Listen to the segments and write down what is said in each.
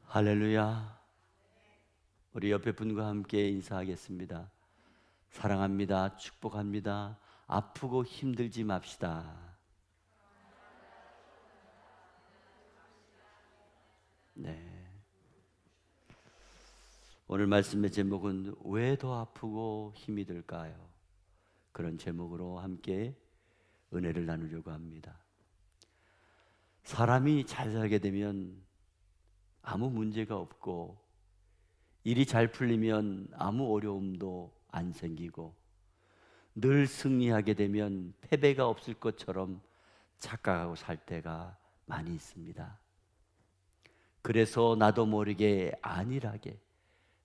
할렐루야. 우리 옆에 분과 함께 인사하겠습니다. 사랑합니다. 축복합니다. 아프고 힘들지 맙시다. 네. 오늘 말씀의 제목은 왜 더 아프고 힘이 들까요? 그런 제목으로 함께 은혜를 나누려고 합니다. 사람이 잘 살게 되면 아무 문제가 없고, 일이 잘 풀리면 아무 어려움도 안 생기고, 늘 승리하게 되면 패배가 없을 것처럼 착각하고 살 때가 많이 있습니다. 그래서 나도 모르게 안일하게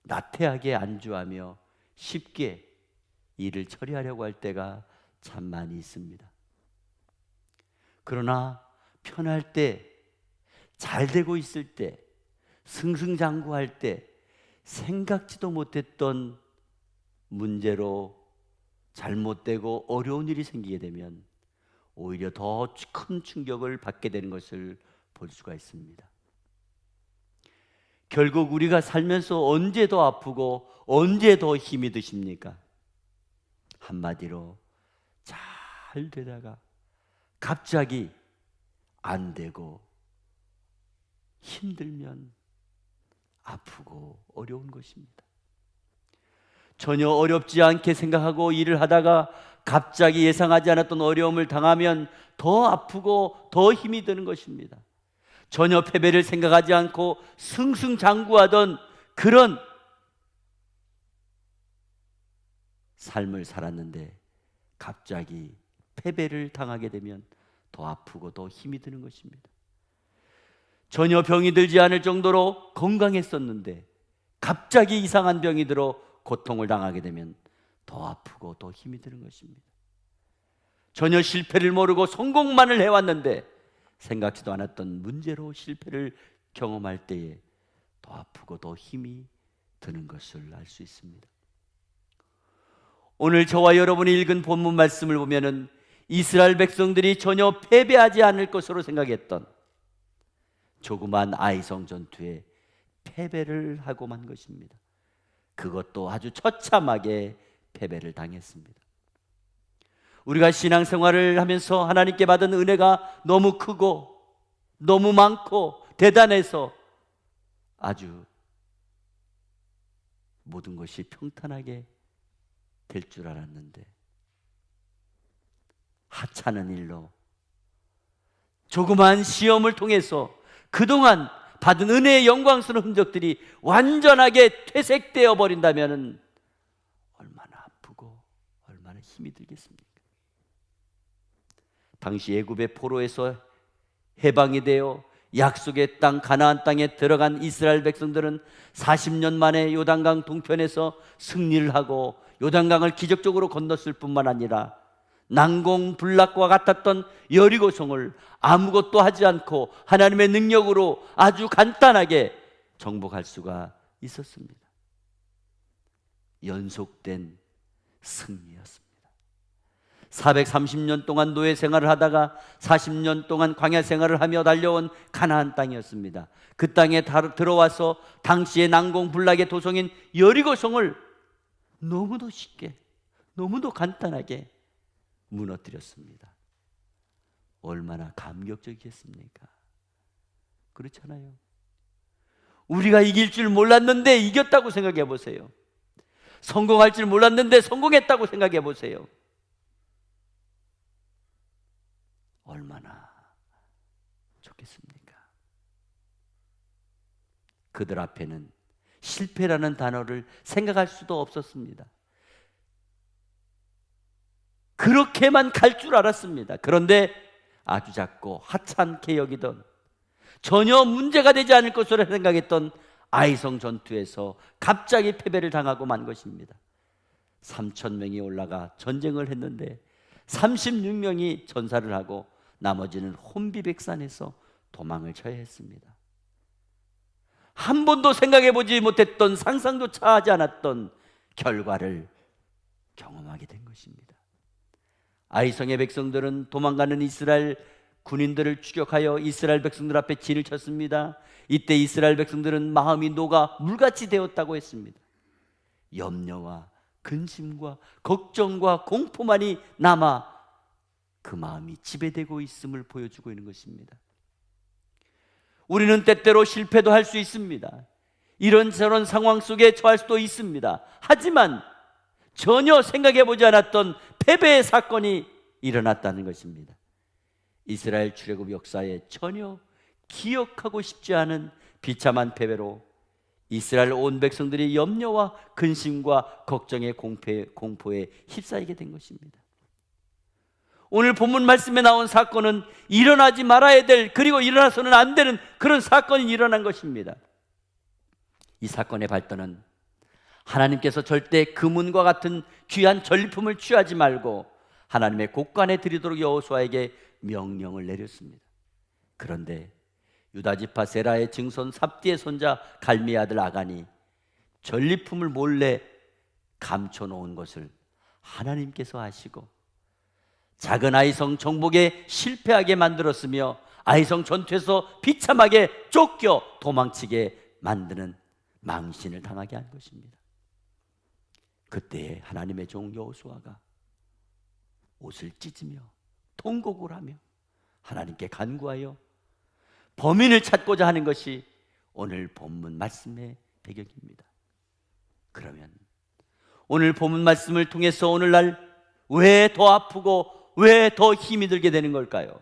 나태하게 안주하며 쉽게 일을 처리하려고 할 때가 참 많이 있습니다. 그러나 편할 때, 잘 되고 있을 때, 승승장구할 때 생각지도 못했던 문제로 잘못되고 어려운 일이 생기게 되면 오히려 더 큰 충격을 받게 되는 것을 볼 수가 있습니다. 결국 우리가 살면서 언제 더 아프고 언제 더 힘이 드십니까? 한마디로 잘 되다가 갑자기 안 되고 힘들면 아프고 어려운 것입니다. 전혀 어렵지 않게 생각하고 일을 하다가 갑자기 예상하지 않았던 어려움을 당하면 더 아프고 더 힘이 드는 것입니다. 전혀 패배를 생각하지 않고 승승장구하던 그런 삶을 살았는데 갑자기 패배를 당하게 되면 더 아프고 더 힘이 드는 것입니다. 전혀 병이 들지 않을 정도로 건강했었는데 갑자기 이상한 병이 들어 고통을 당하게 되면 더 아프고 더 힘이 드는 것입니다. 전혀 실패를 모르고 성공만을 해왔는데 생각지도 않았던 문제로 실패를 경험할 때에 더 아프고 더 힘이 드는 것을 알 수 있습니다. 오늘 저와 여러분이 읽은 본문 말씀을 보면은 이스라엘 백성들이 전혀 패배하지 않을 것으로 생각했던 조그만 아이성 전투에 패배를 하고 만 것입니다. 그것도 아주 처참하게 패배를 당했습니다. 우리가 신앙생활을 하면서 하나님께 받은 은혜가 너무 크고 너무 많고 대단해서 아주 모든 것이 평탄하게 될 줄 알았는데 하찮은 일로 조그만 시험을 통해서 그동안 받은 은혜의 영광스러운 흔적들이 완전하게 퇴색되어 버린다면 얼마나 아프고 얼마나 힘이 들겠습니까? 당시 애굽의 포로에서 해방이 되어 약속의 땅 가나안 땅에 들어간 이스라엘 백성들은 40년 만에 요단강 동편에서 승리를 하고 요단강을 기적적으로 건넜을 뿐만 아니라 난공불락과 같았던 여리고성을 아무것도 하지 않고 하나님의 능력으로 아주 간단하게 정복할 수가 있었습니다. 연속된 승리였습니다. 430년 동안 노예 생활을 하다가 40년 동안 광야 생활을 하며 달려온 가나안 땅이었습니다. 그 땅에 들어와서 당시의 난공불락의 도성인 여리고성을 너무도 쉽게, 너무도 간단하게 무너뜨렸습니다. 얼마나 감격적이겠습니까? 그렇잖아요. 우리가 이길 줄 몰랐는데 이겼다고 생각해 보세요. 성공할 줄 몰랐는데 성공했다고 생각해 보세요. 얼마나 좋겠습니까? 그들 앞에는 실패라는 단어를 생각할 수도 없었습니다. 그렇게만 갈 줄 알았습니다. 그런데 아주 작고 하찮게 여기던 전혀 문제가 되지 않을 것으로 생각했던 아이성 전투에서 갑자기 패배를 당하고 만 것입니다. 3,000명이 올라가 전쟁을 했는데 36명이 전사를 하고 나머지는 혼비백산해서 도망을 쳐야 했습니다. 한 번도 생각해 보지 못했던, 상상조차 하지 않았던 결과를 경험하게 된 것입니다. 아이성의 백성들은 도망가는 이스라엘 군인들을 추격하여 이스라엘 백성들 앞에 진을 쳤습니다. 이때 이스라엘 백성들은 마음이 녹아 물같이 되었다고 했습니다. 염려와 근심과 걱정과 공포만이 남아 그 마음이 지배되고 있음을 보여주고 있는 것입니다. 우리는 때때로 실패도 할 수 있습니다. 이런저런 상황 속에 처할 수도 있습니다. 하지만 전혀 생각해보지 않았던 패배의 사건이 일어났다는 것입니다. 이스라엘 출애굽 역사에 전혀 기억하고 싶지 않은 비참한 패배로 이스라엘 온 백성들이 염려와 근심과 걱정의 공포에 휩싸이게 된 것입니다. 오늘 본문 말씀에 나온 사건은 일어나지 말아야 될, 그리고 일어나서는 안 되는 그런 사건이 일어난 것입니다. 이 사건의 발단은 하나님께서 절대 금은과 같은 귀한 전리품을 취하지 말고 하나님의 곳간에 드리도록 여호수아에게 명령을 내렸습니다. 그런데 유다지파 세라의 증손 삽디의 손자 갈미의 아들 아간이 전리품을 몰래 감춰놓은 것을 하나님께서 아시고 작은 아이성 정복에 실패하게 만들었으며 아이성 전투에서 비참하게 쫓겨 도망치게 만드는 망신을 당하게 한 것입니다. 그때 하나님의 종 여호수아가 옷을 찢으며 통곡을 하며 하나님께 간구하여 범인을 찾고자 하는 것이 오늘 본문 말씀의 배경입니다. 그러면 오늘 본문 말씀을 통해서 오늘날 왜 더 아프고 왜 더 힘이 들게 되는 걸까요?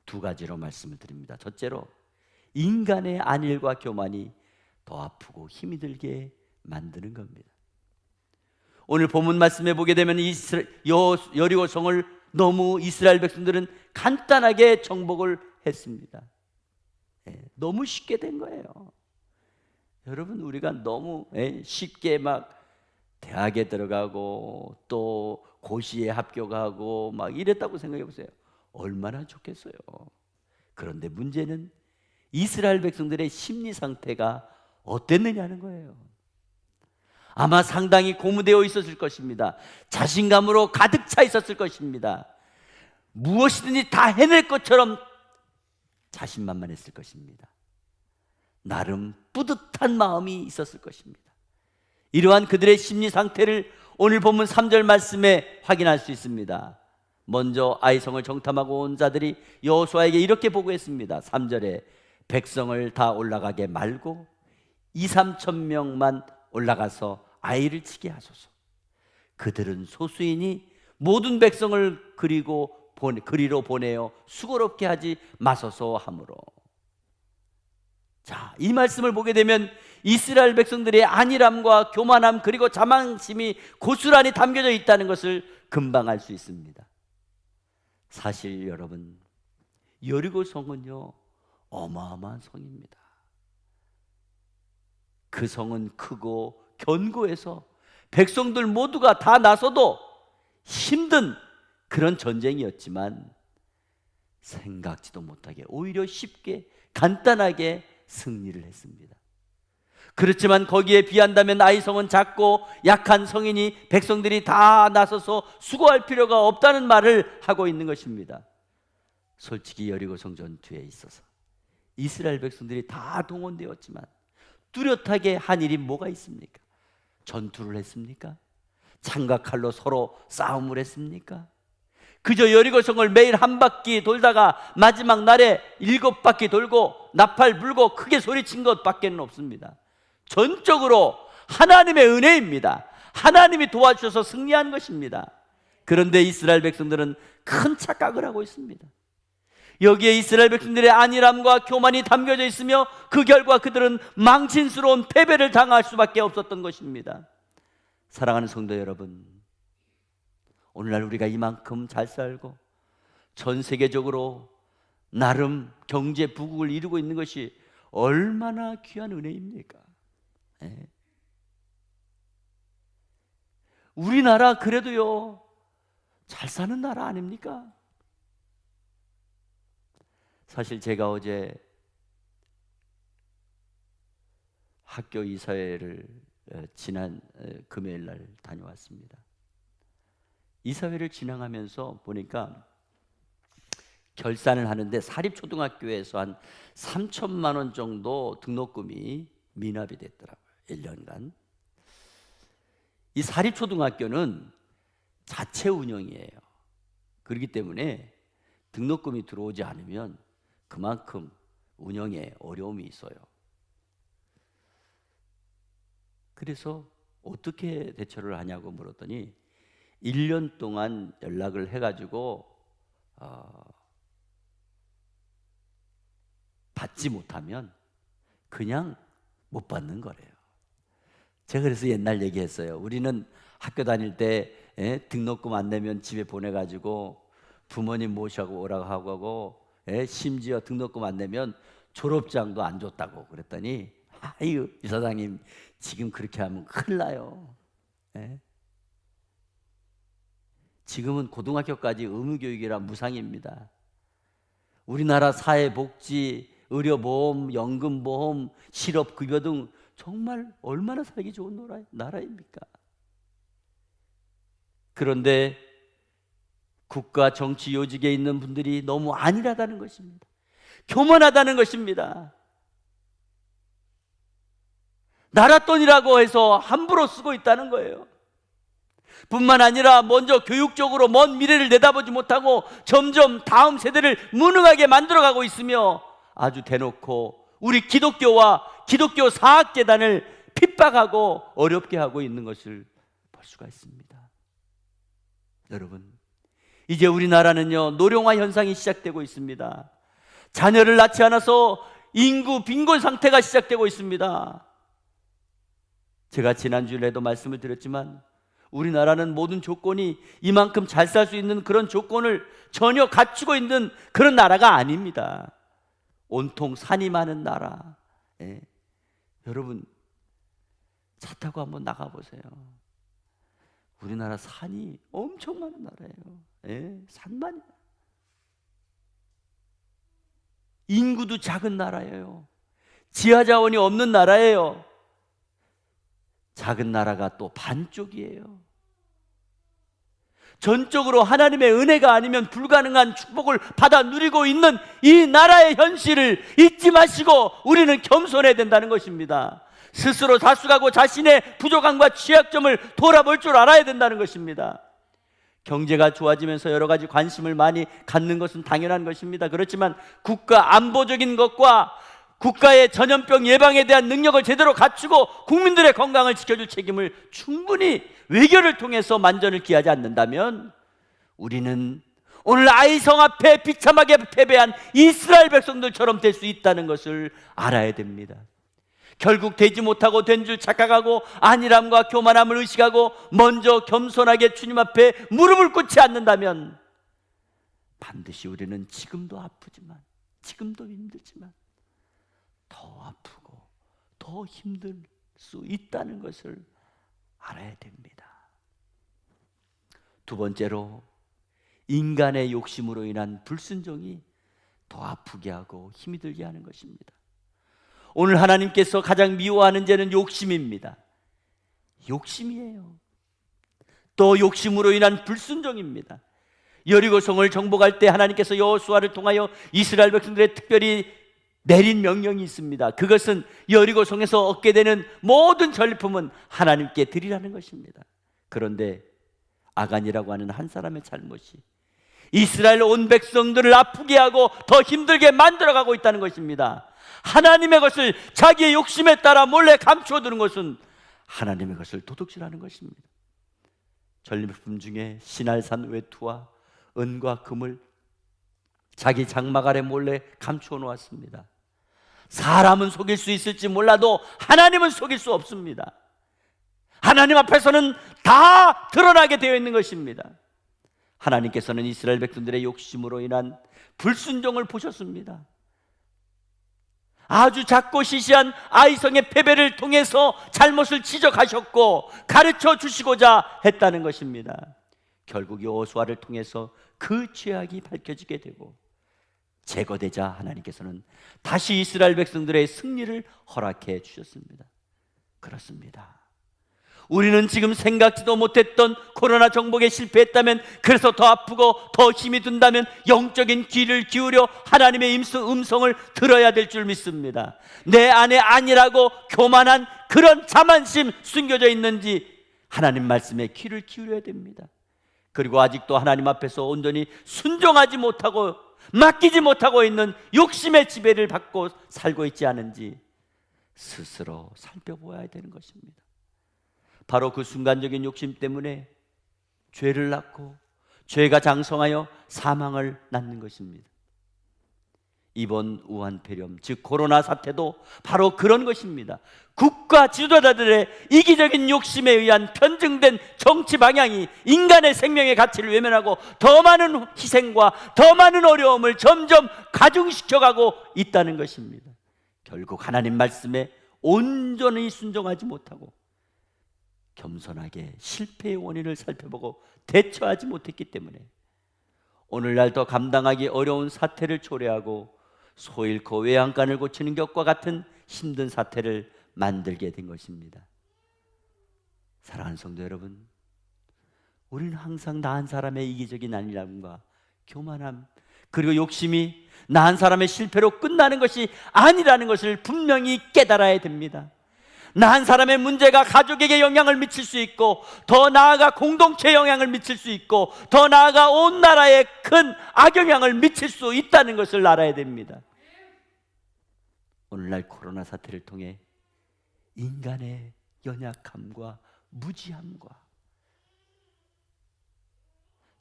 두 가지로 말씀을 드립니다. 첫째로, 인간의 안일과 교만이 더 아프고 힘이 들게 만드는 겁니다. 오늘 본문 말씀에 보게 되면 여리고성을 너무 이스라엘 백성들은 간단하게 정복을 했습니다. 너무 쉽게 된 거예요. 여러분, 우리가 너무 쉽게 막 대학에 들어가고 또 고시에 합격하고 막 이랬다고 생각해 보세요. 얼마나 좋겠어요. 그런데 문제는 이스라엘 백성들의 심리 상태가 어땠느냐는 거예요. 아마 상당히 고무되어 있었을 것입니다. 자신감으로 가득 차 있었을 것입니다. 무엇이든지 다 해낼 것처럼 자신만만했을 것입니다. 나름 뿌듯한 마음이 있었을 것입니다. 이러한 그들의 심리 상태를 오늘 본문 3절 말씀에 확인할 수 있습니다. 먼저 아이성을 정탐하고 온 자들이 여호수아에게 이렇게 보고했습니다. 3절에 백성을 다 올라가게 말고 2-3천 명만 올라가서 아이를 치게 하소서. 그들은 소수이니 모든 백성을 그리로 보내어 수고롭게 하지 마소서 하므로. 자, 이 말씀을 보게 되면 이스라엘 백성들의 안일함과 교만함 그리고 자만심이 고스란히 담겨져 있다는 것을 금방 알 수 있습니다. 사실 여러분, 여리고 성은요 어마어마한 성입니다. 그 성은 크고 견고해서 백성들 모두가 다 나서도 힘든 그런 전쟁이었지만 생각지도 못하게 오히려 쉽게 간단하게 승리를 했습니다. 그렇지만 거기에 비한다면 아이성은 작고 약한 성이니 백성들이 다 나서서 수고할 필요가 없다는 말을 하고 있는 것입니다. 솔직히 여리고성 전투에 있어서 이스라엘 백성들이 다 동원되었지만 뚜렷하게 한 일이 뭐가 있습니까? 전투를 했습니까? 창과 칼로 서로 싸움을 했습니까? 그저 여리고성을 매일 한 바퀴 돌다가 마지막 날에 7바퀴 돌고 나팔 불고 크게 소리친 것밖에는 없습니다. 전적으로 하나님의 은혜입니다. 하나님이 도와주셔서 승리한 것입니다. 그런데 이스라엘 백성들은 큰 착각을 하고 있습니다. 여기에 이스라엘 백성들의 안일함과 교만이 담겨져 있으며 그 결과 그들은 망신스러운 패배를 당할 수밖에 없었던 것입니다. 사랑하는 성도 여러분, 오늘날 우리가 이만큼 잘 살고 전 세계적으로 나름 경제 부국을 이루고 있는 것이 얼마나 귀한 은혜입니까? 우리나라 그래도요 잘 사는 나라 아닙니까? 사실 제가 어제 학교 이사회를 지난 금요일 날 다녀왔습니다. 이사회를 진행하면서 보니까 결산을 하는데 사립초등학교에서 한 3천만 원 정도 등록금이 미납이 됐더라고요. 1년간. 이 사립초등학교는 자체 운영이에요. 그렇기 때문에 등록금이 들어오지 않으면 그만큼 운영에 어려움이 있어요. 그래서 어떻게 대처를 하냐고 물었더니 1년 동안 연락을 해가지고 받지 못하면 그냥 못 받는 거래요. 제가 그래서 옛날 얘기했어요. 우리는 학교 다닐 때 등록금 안 내면 집에 보내가지고 부모님 모시고 오라고 하고 심지어 등록금 안 내면 졸업장도 안 줬다고 그랬더니 아유 이사장님 지금 그렇게 하면 큰일 나요. 지금은 고등학교까지 의무교육이라 무상입니다. 우리나라 사회복지, 의료보험, 연금보험, 실업급여 등 정말 얼마나 살기 좋은 나라입니까? 그런데 국가 정치 요직에 있는 분들이 너무 안일하다는 것입니다. 교만하다는 것입니다. 나라 돈이라고 해서 함부로 쓰고 있다는 거예요. 뿐만 아니라 먼저 교육적으로 먼 미래를 내다보지 못하고 점점 다음 세대를 무능하게 만들어가고 있으며 아주 대놓고 우리 기독교와 기독교 사학재단을 핍박하고 어렵게 하고 있는 것을 볼 수가 있습니다. 여러분, 이제 우리나라는요 노령화 현상이 시작되고 있습니다. 자녀를 낳지 않아서 인구 빈곤 상태가 시작되고 있습니다. 제가 지난주에도 말씀을 드렸지만 우리나라는 모든 조건이 이만큼 잘 살 수 있는 그런 조건을 전혀 갖추고 있는 그런 나라가 아닙니다. 온통 산이 많은 나라. 여러분 차 타고 한번 나가보세요. 우리나라 산이 엄청 많은 나라예요. 산만이. 인구도 작은 나라예요. 지하자원이 없는 나라예요. 작은 나라가 또 반쪽이에요. 전적으로 하나님의 은혜가 아니면 불가능한 축복을 받아 누리고 있는 이 나라의 현실을 잊지 마시고 우리는 겸손해야 된다는 것입니다. 스스로 자숙하고 자신의 부족함과 취약점을 돌아볼 줄 알아야 된다는 것입니다. 경제가 좋아지면서 여러 가지 관심을 많이 갖는 것은 당연한 것입니다. 그렇지만 국가 안보적인 것과 국가의 전염병 예방에 대한 능력을 제대로 갖추고 국민들의 건강을 지켜줄 책임을 충분히 외교를 통해서 만전을 기하지 않는다면 우리는 오늘 아이성 앞에 비참하게 패배한 이스라엘 백성들처럼 될 수 있다는 것을 알아야 됩니다. 결국 되지 못하고 된 줄 착각하고 안일함과 교만함을 의식하고 먼저 겸손하게 주님 앞에 무릎을 꿇지 않는다면 반드시 우리는 지금도 아프지만 지금도 힘들지만 더 아프고 더 힘들 수 있다는 것을 알아야 됩니다. 두 번째로 인간의 욕심으로 인한 불순종이 더 아프게 하고 힘이 들게 하는 것입니다. 오늘 하나님께서 가장 미워하는 죄는 욕심입니다. 욕심이에요. 또 욕심으로 인한 불순종입니다. 여리고성을 정복할 때 하나님께서 여호수아를 통하여 이스라엘 백성들의 특별히 내린 명령이 있습니다. 그것은 여리고성에서 얻게 되는 모든 전리품은 하나님께 드리라는 것입니다. 그런데 아간이라고 하는 한 사람의 잘못이 이스라엘 온 백성들을 아프게 하고 더 힘들게 만들어가고 있다는 것입니다. 하나님의 것을 자기의 욕심에 따라 몰래 감추어두는 것은 하나님의 것을 도둑질하는 것입니다. 전리품 중에 신할산 외투와 은과 금을 자기 장막 아래 몰래 감추어 놓았습니다. 사람은 속일 수 있을지 몰라도 하나님은 속일 수 없습니다. 하나님 앞에서는 다 드러나게 되어 있는 것입니다. 하나님께서는 이스라엘 백성들의 욕심으로 인한 불순종을 보셨습니다. 아주 작고 시시한 아이성의 패배를 통해서 잘못을 지적하셨고 가르쳐 주시고자 했다는 것입니다. 결국 여호수아를 통해서 그 죄악이 밝혀지게 되고 제거되자 하나님께서는 다시 이스라엘 백성들의 승리를 허락해 주셨습니다. 그렇습니다. 우리는 지금 생각지도 못했던 코로나 정복에 실패했다면, 그래서 더 아프고 더 힘이 든다면 영적인 귀를 기울여 하나님의 음성을 들어야 될 줄 믿습니다. 내 안에 아니라고 교만한 그런 자만심 숨겨져 있는지 하나님 말씀에 귀를 기울여야 됩니다. 그리고 아직도 하나님 앞에서 온전히 순종하지 못하고 맡기지 못하고 있는 욕심의 지배를 받고 살고 있지 않은지 스스로 살펴보아야 되는 것입니다. 바로 그 순간적인 욕심 때문에 죄를 낳고 죄가 장성하여 사망을 낳는 것입니다. 이번 우한폐렴, 즉 코로나 사태도 바로 그런 것입니다. 국가 지도자들의 이기적인 욕심에 의한 편증된 정치 방향이 인간의 생명의 가치를 외면하고 더 많은 희생과 더 많은 어려움을 점점 가중시켜가고 있다는 것입니다. 결국 하나님 말씀에 온전히 순종하지 못하고 겸손하게 실패의 원인을 살펴보고 대처하지 못했기 때문에 오늘날 더 감당하기 어려운 사태를 초래하고 소 잃고 외양간을 고치는 것과 같은 힘든 사태를 만들게 된 것입니다. 사랑하는 성도 여러분, 우리는 항상 나한 사람의 이기적인 안일함과 교만함, 그리고 욕심이 나한 사람의 실패로 끝나는 것이 아니라는 것을 분명히 깨달아야 됩니다. 나한 사람의 문제가 가족에게 영향을 미칠 수 있고, 더 나아가 공동체에 영향을 미칠 수 있고, 더 나아가 온 나라에 큰 악영향을 미칠 수 있다는 것을 알아야 됩니다. 오늘날 코로나 사태를 통해 인간의 연약함과 무지함과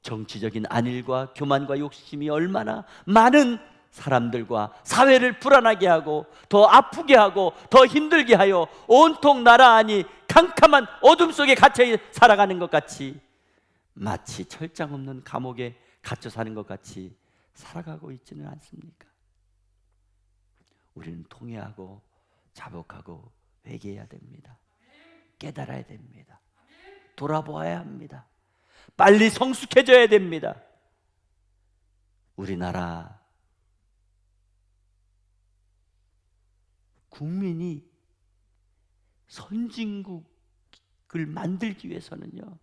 정치적인 안일과 교만과 욕심이 얼마나 많은 사람들과 사회를 불안하게 하고 더 아프게 하고 더 힘들게 하여 온통 나라 안이 캄캄한 어둠 속에 갇혀 살아가는 것 같이, 마치 철장 없는 감옥에 갇혀 사는 것 같이 살아가고 있지는 않습니까? 우리는 통회하고 자복하고 회개해야 됩니다. 깨달아야 됩니다. 돌아보아야 합니다. 빨리 성숙해져야 됩니다. 우리나라 국민이 선진국을 만들기 위해서는요,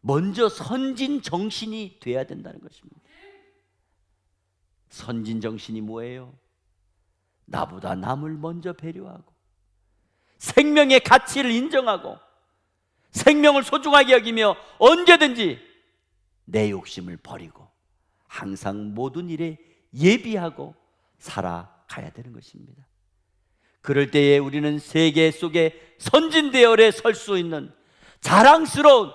먼저 선진 정신이 돼야 된다는 것입니다. 선진 정신이 뭐예요? 나보다 남을 먼저 배려하고 생명의 가치를 인정하고 생명을 소중하게 여기며 언제든지 내 욕심을 버리고 항상 모든 일에 예비하고 살아가야 되는 것입니다. 그럴 때에 우리는 세계 속에 선진 대열에 설 수 있는 자랑스러운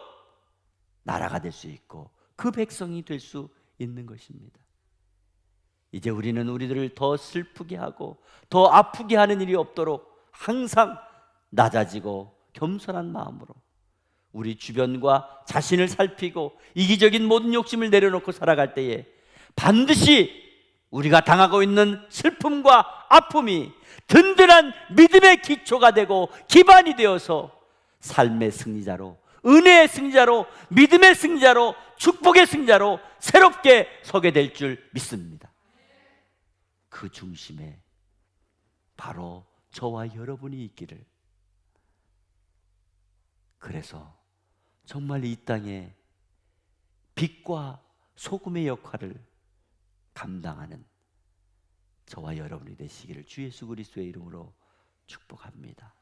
나라가 될 수 있고 그 백성이 될 수 있는 것입니다. 이제 우리는 우리들을 더 슬프게 하고 더 아프게 하는 일이 없도록 항상 낮아지고 겸손한 마음으로 우리 주변과 자신을 살피고 이기적인 모든 욕심을 내려놓고 살아갈 때에 반드시 우리가 당하고 있는 슬픔과 아픔이 든든한 믿음의 기초가 되고 기반이 되어서 삶의 승리자로, 은혜의 승리자로, 믿음의 승리자로, 축복의 승리자로 새롭게 서게 될 줄 믿습니다. 그 중심에 바로 저와 여러분이 있기를, 그래서 정말 이 땅에 빛과 소금의 역할을 감당하는 저와 여러분이 되시기를 주 예수 그리스도의 이름으로 축복합니다.